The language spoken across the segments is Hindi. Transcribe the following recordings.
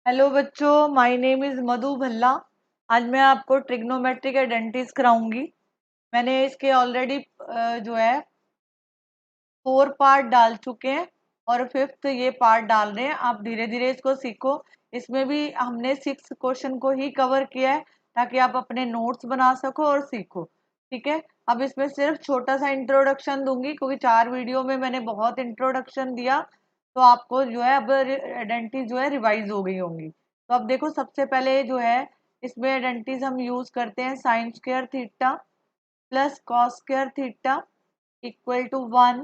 हेलो बच्चों, माय नेम इज मधु भल्ला। आज मैं आपको ट्रिग्नोमेट्रिक आइडेंटिटीज कराऊंगी। मैंने इसके ऑलरेडी जो है 4 पार्ट डाल चुके हैं और 5th ये पार्ट डाल रहे हैं। आप धीरे धीरे इसको सीखो। इसमें भी हमने 6 क्वेश्चन को ही कवर किया है ताकि आप अपने नोट्स बना सको और सीखो। ठीक है, अब इसमें सिर्फ छोटा सा इंट्रोडक्शन दूंगी क्योंकि 4 वीडियो में मैंने बहुत इंट्रोडक्शन दिया, तो आपको जो है अब आइडेंटिटी जो है रिवाइज हो गई होंगी। तो अब देखो, सबसे पहले जो है इसमें आइडेंटिटीज हम यूज करते हैं sine square theta plus cos square theta equal to 1।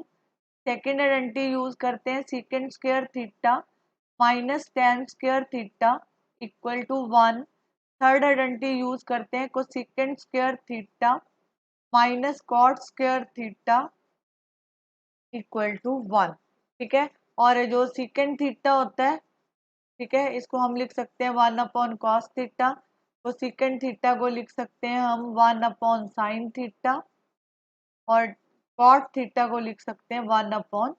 Second identity use करते हैं secant square theta minus tan square theta equal to 1। Third identity use करते हैं cosecant square theta minus cot square theta equal to 1। ठीक है, और जो सीकेंड थीटा होता है, ठीक है, इसको हम लिख सकते हैं 1 कॉस थीटा। तो सीकेंड थीटा को लिख सकते हैं हम 1 साइन थीटा, और कॉट थीटा को लिख सकते हैं 1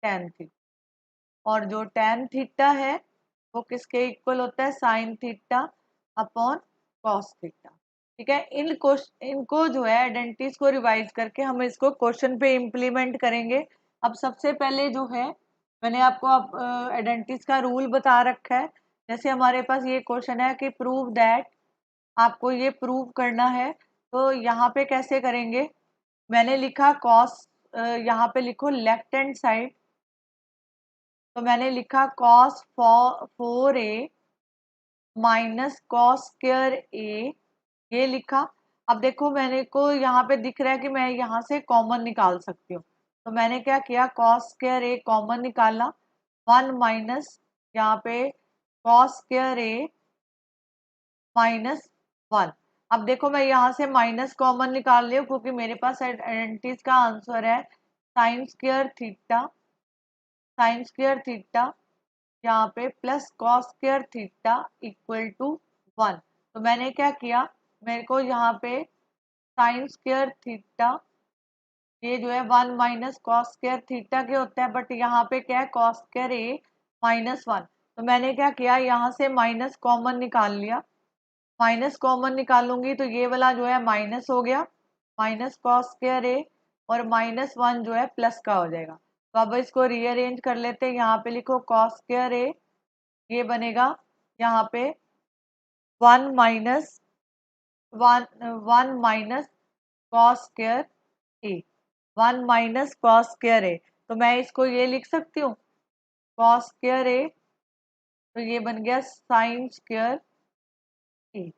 टेन थीटा। और जो टेन थीटा है वो किसके इक्वल होता है, sine theta upon cos theta. ठीक है, इनको जो है आइडेंटिटीज को रिवाइज करके हम इसको क्वेश्चन पे इम्प्लीमेंट करेंगे। अब सबसे पहले जो है मैंने आपको आइडेंटिटीज का रूल बता रखा है। जैसे हमारे पास ये क्वेश्चन है कि प्रूव दैट, आपको ये प्रूव करना है। तो यहाँ पे कैसे करेंगे, मैंने लिखा कॉस, यहाँ पे लिखो लेफ्ट हैंड साइड, तो मैंने लिखा cos 4a minus cos square A, ये लिखा। अब देखो, मैंने को यहाँ पे दिख रहा है कि मैं यहाँ से कॉमन निकाल सकती हूँ, तो मैंने क्या किया, कॉस स्क्वायर ए कॉमन निकाला। 1 माइनस यहाँ पे कॉस स्क्वायर ए माइनस 1। अब देखो, मैं यहाँ से माइनस कॉमन निकाल रही हूँ क्योंकि मेरे पास आइडेंटिटीज का आंसर है साइन स्क्वायर थीटा यहाँ पे plus cos square theta equal to 1। तो मैंने क्या किया, मेरे को यहाँ पे साइन स्क्वायर थीटा, ये जो है 1 माइनस कॉस स्क्वायर थीटा के होता है, बट यहाँ पे क्या है, कॉस स्क्वायर ए -1। तो मैंने क्या किया, यहाँ से माइनस कॉमन निकाल लिया। माइनस कॉमन निकालूंगी तो ये वाला जो है माइनस हो गया, माइनस कॉस स्क्वायर ए, और -1 जो है प्लस का हो जाएगा। तो अब इसको रीअरेंज कर लेते हैं। यहाँ पे लिखो कॉस स्क्वायर ए, ये बनेगा यहाँ पे 1 minus cos square A, 1 minus cos square A. तो मैं इसको ये लिख सकती हूँ कॉस स्क्वायर ए, तो ये बन गया साइन स्क्वायर ए।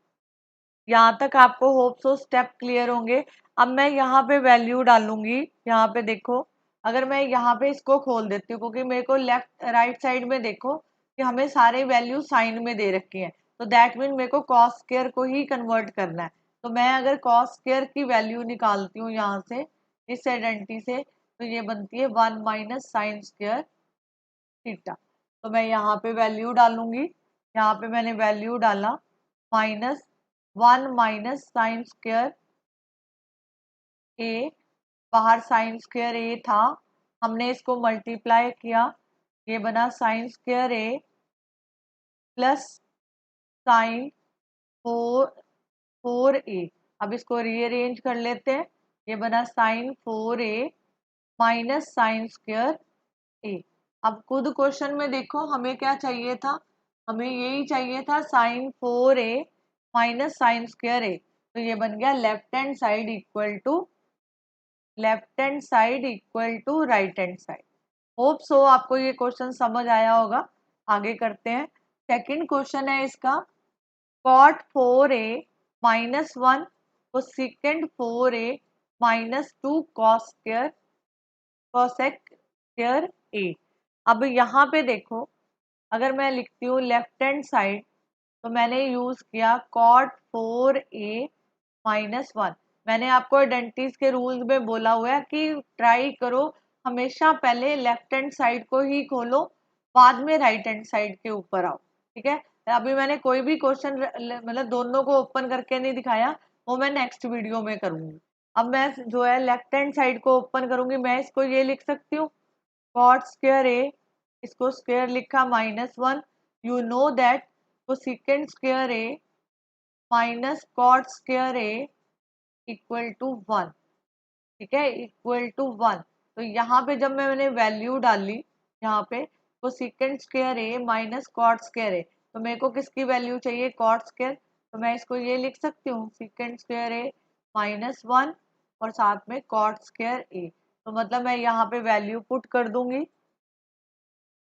यहाँ तक आपको होप सो स्टेप क्लियर होंगे। अब मैं यहाँ पे वैल्यू डालूंगी। यहाँ पे देखो, अगर मैं यहाँ पे इसको खोल देती हूँ क्योंकि मेरे को लेफ्ट राइट साइड में देखो कि हमें सारे वैल्यू साइन में दे रखी हैं, तो दैट मीन मेरे को कॉस स्क्वायर को ही कन्वर्ट करना है। तो मैं अगर कॉस स्क्वायर की वैल्यू निकालती हूँ यहाँ से, इस आइडेंटिटी से, तो ये बनती है 1 माइनस साइन स्क्वायर थीटा। तो मैं यहाँ पे वैल्यू डालूंगी। यहाँ पे मैंने वैल्यू डाला -1 माइनस साइन स्क्वायर ए, बाहर साइन स्क्वायर ए था, हमने इसको मल्टीप्लाई किया, ये बना sine square A plus sine 4 A. अब इसको रीअरेंज कर लेते हैं, ये बना sine 4a minus sine square A. अब खुद क्वेश्चन में देखो हमें क्या चाहिए था, हमें यही चाहिए था sine 4a minus sine square A. तो ये बन गया left hand side equal to right hand side. Hope so आपको ये क्वेश्चन समझ आया होगा। आगे करते हैं। सेकंड क्वेश्चन है इसका, cot 4a -1 cosecant 4a -2 cosec square A. अब यहाँ पे देखो, अगर मैं लिखती हूँ लेफ्ट हैंड साइड, तो मैंने यूज किया कॉट 4a -1। मैंने आपको आइडेंटिटीज के रूल्स में बोला हुआ है कि ट्राई करो हमेशा पहले लेफ्ट हैंड साइड को ही खोलो, बाद में राइट हैंड साइड के ऊपर आओ। ठीक है, अभी मैंने कोई भी क्वेश्चन मतलब दोनों को ओपन करके नहीं दिखाया, वो मैं नेक्स्ट वीडियो में करूंगी। अब मैं जो है लेफ्ट हैंड साइड को ओपन करूंगी, मैं इसको ये लिख सकती हूँ कॉट स्क्वायर ए, इसको स्क्वायर लिखा -1। You know that cosecant square A minus cot square A equal to 1। ठीक है, इक्वल टू 1। तो यहाँ पे जब मैंने वैल्यू डाली, यहाँ पे cosecant square A minus cot square A, तो मेरे को किसकी वैल्यू चाहिए? Cot square. तो मैं इसको ये लिख सकती हूँ सेकेंट स्क्वायर ए माइनस 1 और साथ में कॉट स्क्वायर ए। तो मतलब मैं यहाँ पे वैल्यू पुट कर दूंगी,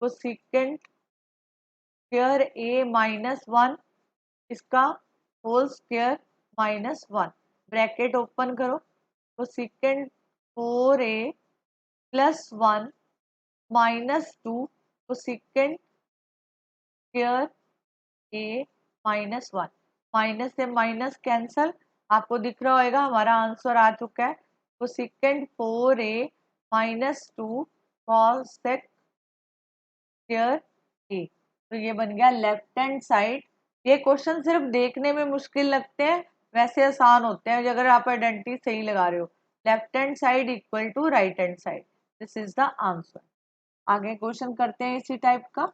कोसेकेंट स्क्वायर ए माइनस 1 इसका whole square minus 1, bracket open करो, तो सेकेंड 4a प्लस 1 माइनस 2 तो second square A minus 1, minus से माइनस कैंसल, आपको दिख रहा होगा हमारा आंसर आ चुका है। तो second 4a minus 2 cos square A. तो ये बन गया लेफ्ट हैंड साइड। ये क्वेश्चन सिर्फ देखने में मुश्किल लगते हैं, वैसे आसान होते हैं अगर आप आइडेंटिटी सही लगा रहे हो। Left hand side equal to right hand side, this is the answer. आगे क्वेश्चन करते हैं इसी टाइप का।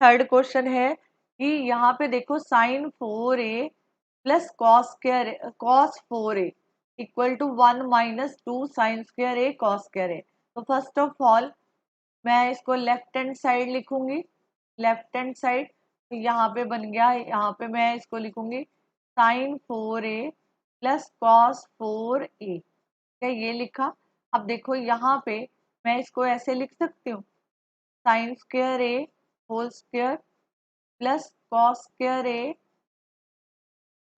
थर्ड क्वेश्चन है कि यहाँ पे देखो sine 4a plus cos 4a equal to 1 minus 2 sine square A cos square A. तो फर्स्ट ऑफ ऑल मैं इसको लेफ्ट हैंड साइड लिखूंगी, लेफ्ट हैंड साइड। तो यहाँ पे बन गया, यहाँ पे मैं इसको लिखूंगी sign 4a plus cos 4a। क्या ये लिखा? अब देखो यहाँ पे मैं इसको ऐसे लिख सकती हूँ, sine square A whole square plus cos square A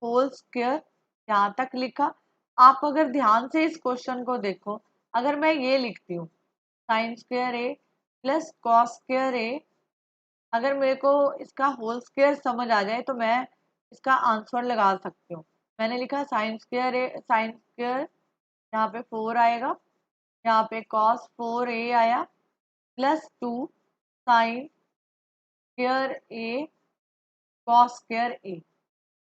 whole square, यहाँ तक लिखा। आप अगर ध्यान से इस क्वेश्चन को देखो, अगर मैं ये लिखती हूँ sine square A plus cos square ए, अगर मेरे को इसका होल स्क्वायर समझ आ जाए तो मैं इसका आंसर लगा सकती हूँ। मैंने लिखा साइन स्क्वायर ए, साइन स्क्वायर यहाँ पे 4 आएगा, यहाँ पे कॉस 4a आया plus 2 sine square A cos square ए।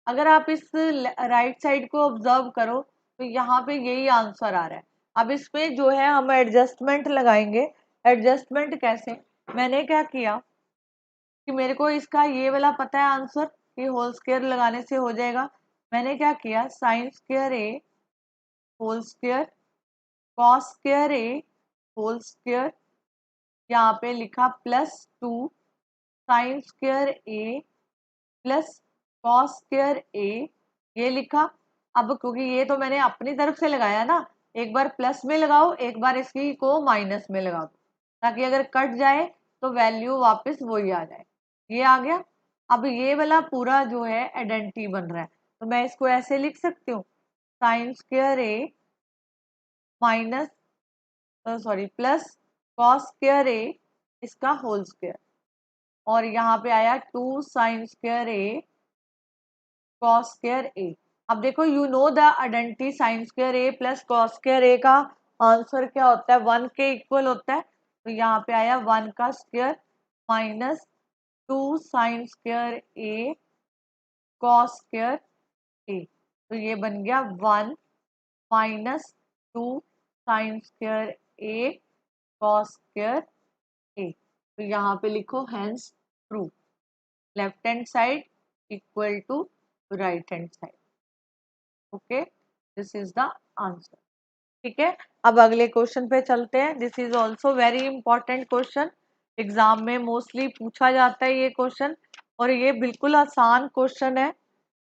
अगर आप इस राइट साइड को ऑब्जर्व करो तो यहाँ पे यही आंसर आ रहा है। अब इसमें जो है हम एडजस्टमेंट लगाएंगे। एडजस्टमेंट कैसे? मैंने क्या किया कि मेरे को इसका ये वाला पता है आंसर कि होल स्क्वायर लगाने से हो जाएगा। मैंने क्या किया, sign square A whole square cos square A whole square, यहाँ पे लिखा plus 2 sine square A plus cos square A, ये लिखा। अब क्योंकि ये तो मैंने अपनी तरफ से लगाया ना, एक बार प्लस में लगाओ, एक बार इसकी को माइनस में लगा दो, ताकि अगर कट जाए तो वैल्यू वापस वही आ जाए। ये आ गया। अब ये वाला पूरा जो है आइडेंटिटी बन रहा है, तो मैं इसको ऐसे लिख सकती हूँ sine square A minus sorry plus cos square A इसका होल स्क्वायर, और यहाँ पे आया 2 sine square A cos square A. अब देखो you know the identity sine square A plus cos square A का आंसर क्या होता है? 1 के इक्वल होता है। तो यहाँ पे आया 1 का square minus 2 sine square A cos square A. तो ये बन गया 1 minus 2 sine square A cos square A. तो यहाँ पे लिखो hence proof, left hand side equal to right hand side. Okay, this is the answer. ठीक है, अब अगले क्वेश्चन पे चलते हैं। This is also very important question, exam में मोस्टली पूछा जाता है ये क्वेश्चन, और ये बिल्कुल आसान क्वेश्चन है।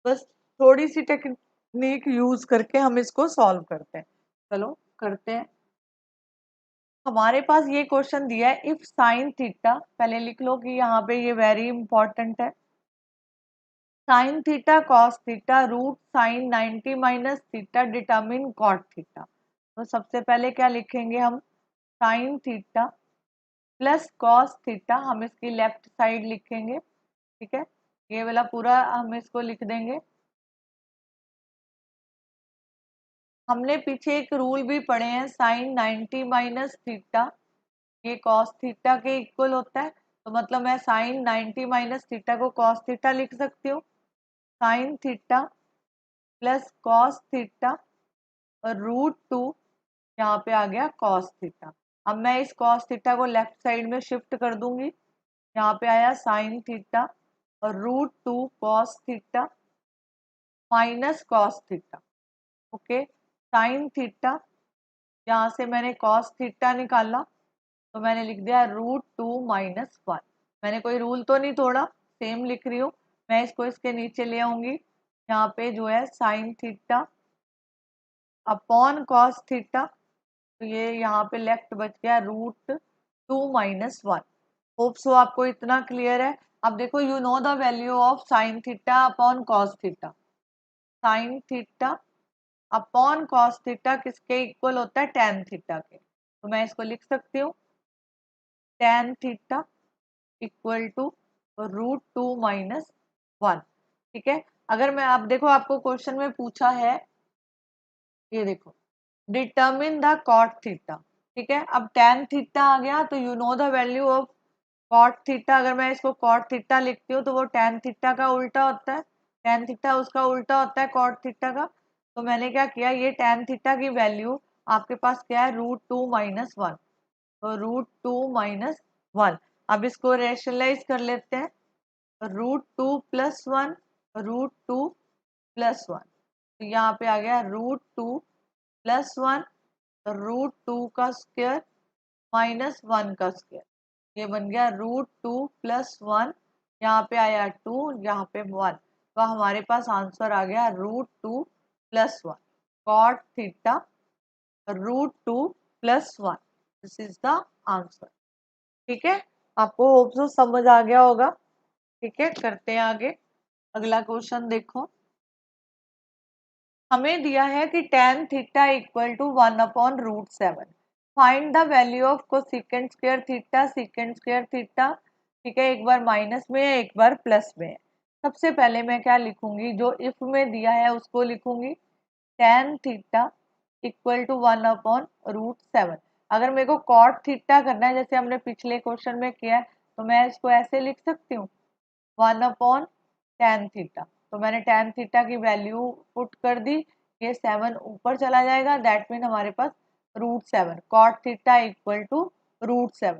बस थोड़ी सी टेक्निक यूज करके हम इसको सॉल्व करते हैं। चलो करते हैं। हमारे पास ये क्वेश्चन दिया है, इफ साइन थीटा, पहले लिख लो कि यहाँ पे ये वेरी इंपॉर्टेंट है, sine theta cos theta root sine 90 minus theta determine cot theta. तो सबसे पहले क्या लिखेंगे हम, sine theta plus cos theta, हम इसकी लेफ्ट साइड लिखेंगे। ठीक है, ये वाला पूरा हम इसको लिख देंगे। हमने पीछे एक रूल भी पढ़े हैं, साइन 90 माइनस थीटा ये कॉस थीटा के इक्वल होता है। तो मतलब मैं साइन 90 माइनस थीटा को कॉस थीटा लिख सकती हूँ। Sign theta plus cos theta और रूट 2 यहाँ पे आ गया कॉस थीटा। अब मैं इस कॉस थीटा को लेफ्ट साइड में शिफ्ट कर दूंगी, यहाँ पे आया sine theta √2 cos theta minus cos theta. Okay, sine theta, यहाँ से मैंने कॉस थीटा निकाला तो मैंने लिख दिया √2 माइनस 1। मैंने कोई रूल तो नहीं तोड़ा, सेम लिख रही हूँ। मैं इसको इसके नीचे ले आऊंगी, यहाँ पे जो है sine theta upon cos theta, तो ये यहाँ पे लेफ्ट बच गया √2 माइनस 1। होप सो आपको इतना क्लियर है। अब देखो, you know the value of sine theta upon cos theta. Sine theta upon cos theta किसके इक्वल होता है? टेन थीटा के। तो मैं इसको लिख सकती हूँ tan theta equal to √2 minus 1। ठीक है, अगर मैं, अब देखो आपको क्वेश्चन में पूछा है, ये देखो, डिटर्मिन द कॉट थीटा। ठीक है, अब टेन थीटा आ गया तो you know the value of cot theta. अगर मैं इसको कॉट थीटा लिखती हूँ तो वो टेन थीटा का उल्टा होता है, टेन थीटा उसका उल्टा होता है कॉट थीटा का। तो मैंने क्या किया, ये टेन थीटा की वैल्यू आपके पास क्या है? √2 माइनस 1। तो √2 माइनस 1, अब इसको रेशनलाइज कर लेते हैं। √2 प्लस 1, √2 प्लस 1, तो यहाँ पे आ गया √2 प्लस 1, √2 का स्क्वायर माइनस 1 का स्क्वायर, ये बन गया √2 प्लस 1, यहाँ पे आया 2, यहाँ पे 1। तो हमारे पास आंसर आ गया √2 plus 1, cot theta √2 plus 1। This is the answer. ठीक है, आपको होप सो समझ आ गया होगा। ठीक है, करते हैं आगे। अगला क्वेश्चन देखो, हमें दिया है कि tan theta equal to 1/√7। Find the value of cosecant square theta, secant square theta. ठीक है, एक बार माइनस में है, एक बार प्लस में है। सबसे पहले मैं क्या लिखूंगी? जो इफ में दिया है उसको लिखूंगी, tan थीटा इक्वल टू 1/√7। अगर मेरे को कॉट थीटा करना है, जैसे हमने पिछले क्वेश्चन में किया है, तो मैं इसको ऐसे लिख सकती हूँ 1/tan थीटा। तो मैंने tan थीटा की वैल्यू पुट कर दी, ये 7 ऊपर चला जाएगा, दैट मीन हमारे पास √7, कॉट थीटा इक्वल टू √7।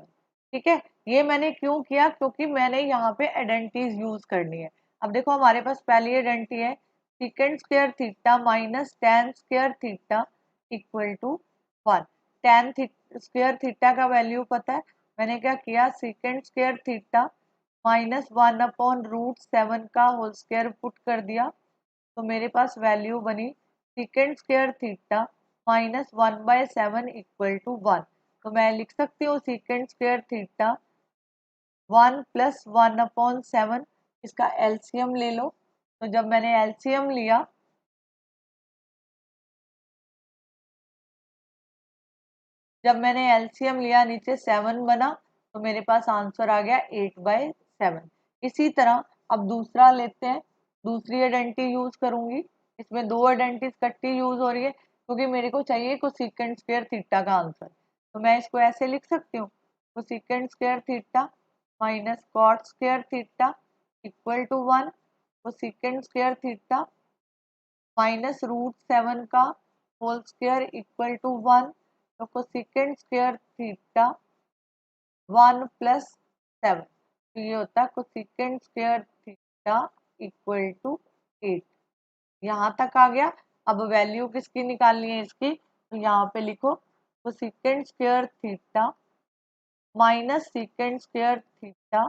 ठीक है, ये मैंने क्यों किया? क्योंकि मैंने यहाँ पे आइडेंटिटीज यूज करनी है। अब देखो, हमारे पास पहली आइडेंटिटी है second square theta minus tan square theta equal to 1। tan square theta का वैल्यू पता है, मैंने क्या किया, सेकेंड स्क्वायर थीटा माइनस 1/√7 का होल स्क्वायर पुट कर दिया, तो मेरे पास वैल्यू बनी second square theta minus 1/7 equal to 1। तो मैं लिख सकती हूँ सेकेंड स्क्वायर थीटा 1 प्लस 1/7, इसका एलसीएम ले लो। तो जब मैंने एलसीएम लिया, नीचे 7 बना, तो मेरे पास आंसर आ गया 8/7। इसी तरह अब दूसरा लेते हैं, दूसरी आइडेंटिटी यूज करूंगी। इसमें दो आइडेंटिटी इकट्ठी यूज हो रही है क्योंकि मेरे को चाहिए कोसेकेंट स्क्वायर थीटा का आंसर। तो मैं इसको ऐसे लिख सकती हूँ, cosecant square theta minus cot square theta equal to 1, cosecant square theta minus √7 का होल स्क्वायर इक्वल टू 1। तो कोसेकेंट स्क्वायर थीटा 1 प्लस 7, तो ये होता है cosecant square theta equal to 8। यहाँ तक आ गया। अब वैल्यू किसकी निकालनी है इसकी? तो यहाँ पे लिखो cosecant square theta minus second square theta,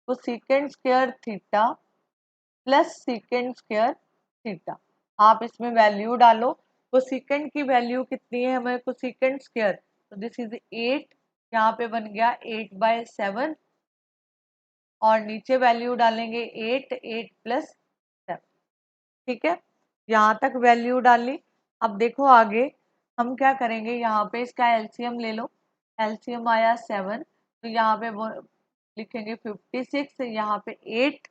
cosecant square theta plus second square theta. आप इसमें वैल्यू डालो, कोसेकेंट की वैल्यू कितनी है हमें, कोसेकेंट स्क्वायर, तो दिस इज 8, यहाँ पे बन गया 8/7, और नीचे वैल्यू डालेंगे 8 प्लस 7। ठीक है, यहाँ तक वैल्यू डाली। अब देखो आगे हम क्या करेंगे, यहाँ पे इसका एलसीएम ले लो, एलसीएम आया 7, तो यहाँ पे लिखेंगे 56, यहाँ पे 8,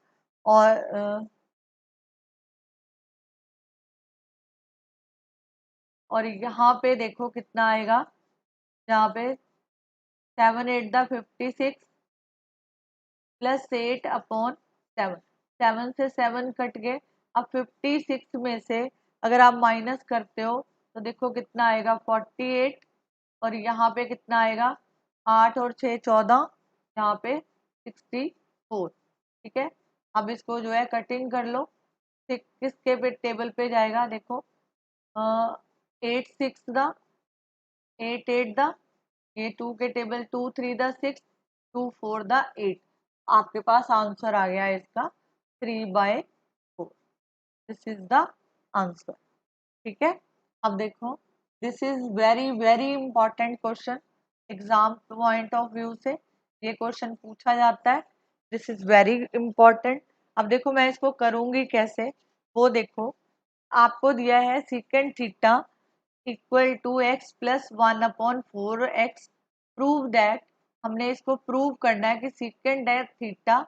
और यहाँ पे देखो कितना आएगा, यहाँ पे 7 8 × 56 प्लस 8/7, 7 से 7 कट गए। अब 56 में से अगर आप माइनस करते हो तो देखो कितना आएगा 48, और यहाँ पे कितना आएगा 8 और 6 14, यहाँ पे 64। ठीक है, अब इसको जो है कटिंग कर लो। किसके पे टेबल पे जाएगा, देखो 8 6 द 8 8 द, ये 2 के टेबल 2 3 द 6 2 4 द 8। आपके पास आंसर आ गया इसका 3/4। This is the answer. ठीक है, अब देखो this is very very important question, exam point of view से ये क्वेश्चन पूछा जाता है। This is very important. अब देखो मैं इसको करूंगी कैसे, वो देखो आपको दिया है secant theta equal to X plus 1/4x। Prove that, हमने इसको प्रूव करना है कि secant theta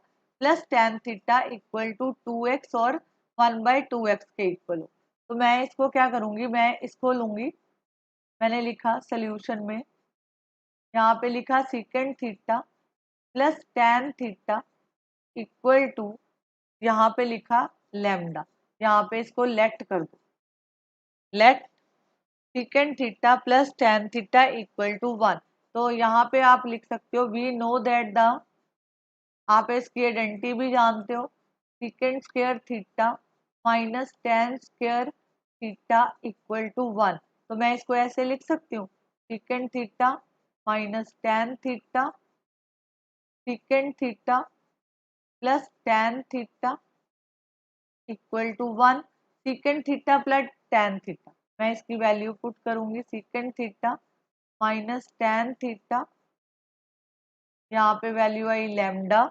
plus tan theta equal to 2x और 1/2x के इक्वल हो। तो मैं इसको क्या करूंगी, मैं इसको लूंगी, मैंने लिखा सोल्यूशन में, यहाँ पे लिखा secant theta plus tan theta equal to, यहाँ पे लिखा लैम्डा, यहाँ पे इसको लेट कर दो, let secant theta plus tan theta equal to 1। तो यहाँ पे आप लिख सकते हो वी नो दैट द, आप इसकी आइडेंटिटी भी जानते हो, secant square theta minus tan square theta equal to 1। तो मैं इसको ऐसे लिख सकती हूँ, secant theta minus tan theta secant theta plus tan theta equal to 1। Secant theta plus tan theta, मैं इसकी वैल्यू पुट करूंगी, secant theta minus tan theta, यहाँ पे वैल्यू आई लैम्डा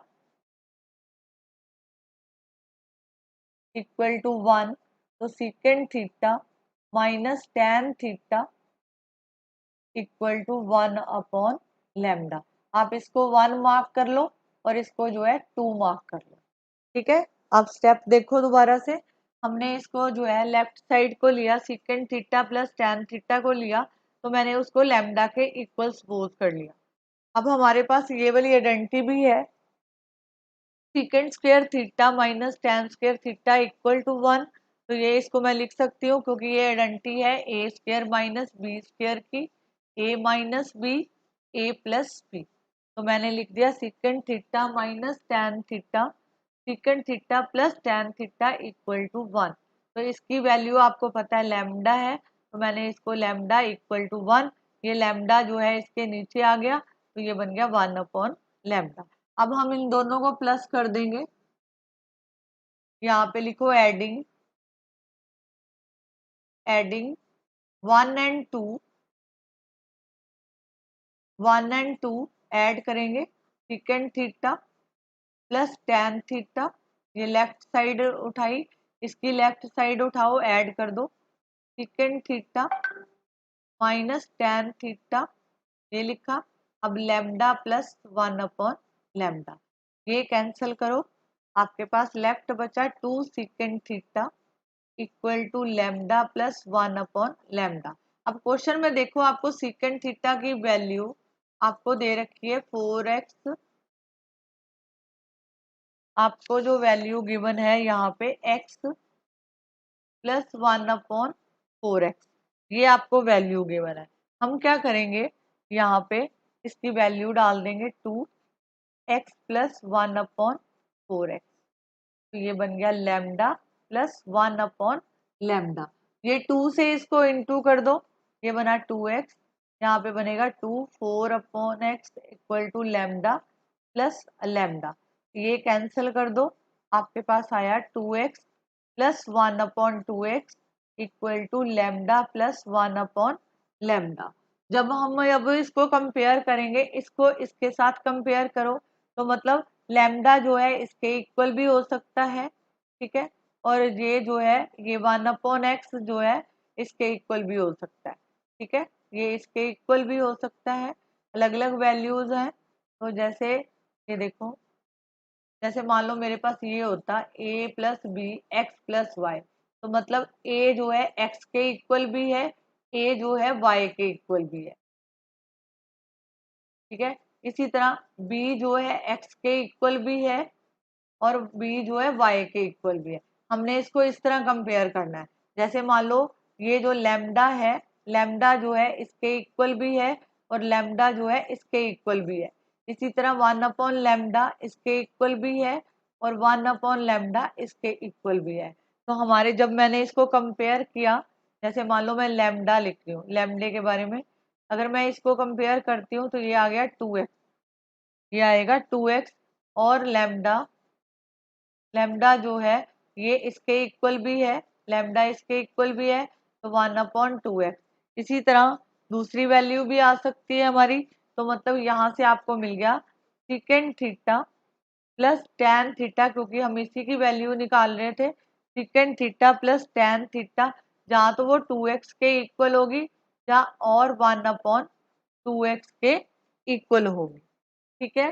इक्वल टू 1। तो secant theta minus tan theta equal to 1/लैम्डा। आप इसको 1 मार्क कर लो और इसको जो है 2 मार्क कर लो। ठीक है, अब स्टेप देखो दोबारा से, हमने इसको जो है लेफ्ट साइड को लिया, secant theta plus tan theta को लिया, तो मैंने उसको लैम्डा के इक्वल सपोज कर लिया। अब हमारे पास ये वाली आइडेंटिटी भी है, secant square theta minus tan square theta equal to 1। तो ये इसको मैं लिख सकती हूँ क्योंकि ये आइडेंटिटी है A square minus B square की, A minus B A plus B. तो मैंने लिख दिया secant theta minus tan theta secant theta plus tan theta equal to 1। तो इसकी वैल्यू आपको पता है लैम्डा है, तो मैंने इसको लैम्डा इक्वल टू 1, ये लैम्डा जो है इसके नीचे आ गया, तो ये बन गया 1/लैम्डा। अब हम इन दोनों को प्लस कर देंगे, यहाँ पे लिखो adding, adding 1 and 2, 1 and 2 add करेंगे, secant theta plus tan theta, ये लेफ्ट साइड उठाई, इसकी लेफ्ट साइड उठाओ ऐड कर दो, secant theta minus tan theta, ये लिखा। अब लैम्डा प्लस 1/लैम्डा, ये कैंसिल करो, आपके पास लेफ्ट बचा 2 secant theta equal to lambda plus 1/लैम्डा। अब क्वेश्चन में देखो आपको सीकेंट थीटा की वैल्यू आपको दे रखी है 4x, आपको जो वैल्यू गिवन है यहाँ पे x प्लस 1/4x, ये आपको वैल्यू गिवन है। हम क्या करेंगे, यहाँ पे इसकी वैल्यू डाल देंगे 2x प्लस 1/4x, तो ये बन गया लैम्डा प्लस 1/लैम्डा। ये 2 से इसको इंटू कर दो, ये बना 2x, यहाँ पे बनेगा 2 4/x equal to lambda plus lambda, ये कैंसिल कर दो, आपके पास आया 2x plus 1/2x equal to lambda plus 1/लैम्डा। जब हम अब इसको कंपेयर करेंगे, इसको इसके साथ कंपेयर करो, तो मतलब लैम्डा जो है इसके इक्वल भी हो सकता है, ठीक है, और ये जो है ये 1/x जो है इसके इक्वल भी हो सकता है, ठीक है, ये इसके इक्वल भी हो सकता है, अलग अलग वैल्यूज हैं। तो जैसे ये देखो, जैसे मान लो मेरे पास ये होता a plus B X plus Y, तो मतलब a जो है x के इक्वल भी है, a जो है y के इक्वल भी है, ठीक है। इसी तरह b जो है x के इक्वल भी है और b जो है y के इक्वल भी है। हमने इसको इस तरह कंपेयर करना है, जैसे मान लो ये जो लैम्डा है, लैम्डा जो है इसके इक्वल भी है और लैम्डा जो है इसके इक्वल भी है। इसी तरह 1/लैम्डा इसके इक्वल भी है और 1/λ इसके इक्वल भी है। तो हमारे जब मैंने इसको कंपेयर किया, जैसे मान लो मैं लैम्डा लिख रही हूँ, लैम्डे के बारे में अगर मैं इसको कंपेयर करती हूँ तो ये आ गया 2x, ये आएगा 2x। और लैम्डा, लैम्डा जो है ये इसके इक्वल भी है, लैम्डा इसके इक्वल भी है, तो 1/2x। इसी तरह दूसरी वैल्यू भी आ सकती है हमारी, तो मतलब यहाँ से आपको मिल गया secant theta plus tan theta, क्योंकि हम इसी की वैल्यू निकाल रहे थे, secant theta plus tan theta, जहाँ तो वो 2x के इक्वल होगी, जहाँ और 1/2x के इक्वल होगी। ठीक है,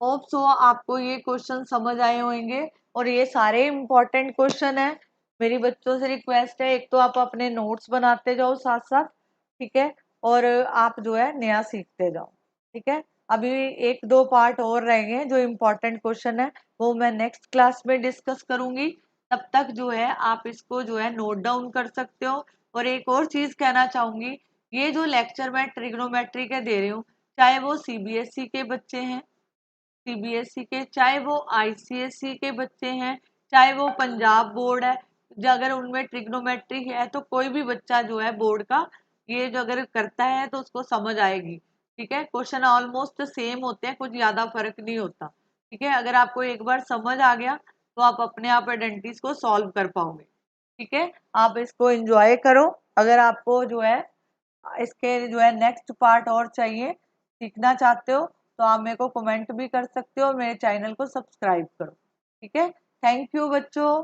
होप सो आपको ये क्वेश्चन समझ आए होंगे, और ये सारे इंपॉर्टेंट क्वेश्चन है। मेरी बच्चों से रिक्वेस्ट है, एक तो आप अपने नोट्स बनाते जाओ साथ साथ, ठीक है, और आप जो है नया सीखते जाओ। ठीक है, अभी एक दो पार्ट और रहेंगे जो इम्पोर्टेंट क्वेश्चन है, वो मैं नेक्स्ट क्लास में डिस्कस करूंगी। तब तक जो है आप इसको जो है नोट डाउन कर सकते हो। और एक और चीज कहना चाहूंगी, ये जो लेक्चर मैं ट्रिग्नोमेट्री के दे रही हूँ, चाहे वो सीबीएसई के बच्चे हैं, सीबीएसई के, चाहे वो आईसीएसई के बच्चे हैं, चाहे वो पंजाब बोर्ड है, अगर उनमें ट्रिग्नोमेट्री है तो कोई भी बच्चा जो है बोर्ड का ये जो अगर करता है तो उसको समझ आएगी। ठीक है, क्वेश्चन ऑलमोस्ट सेम होते हैं, कुछ ज्यादा फर्क नहीं होता। ठीक है, अगर आपको एक बार समझ आ गया तो आप अपने आप आइडेंटिटीज को सॉल्व कर पाओगे। ठीक है, आप इसको एंजॉय करो। अगर आपको जो है इसके जो है नेक्स्ट पार्ट और चाहिए, सीखना चाहते हो, तो आप मेरे को कमेंट भी कर सकते हो और मेरे चैनल को सब्सक्राइब करो। ठीक है, थैंक यू बच्चों।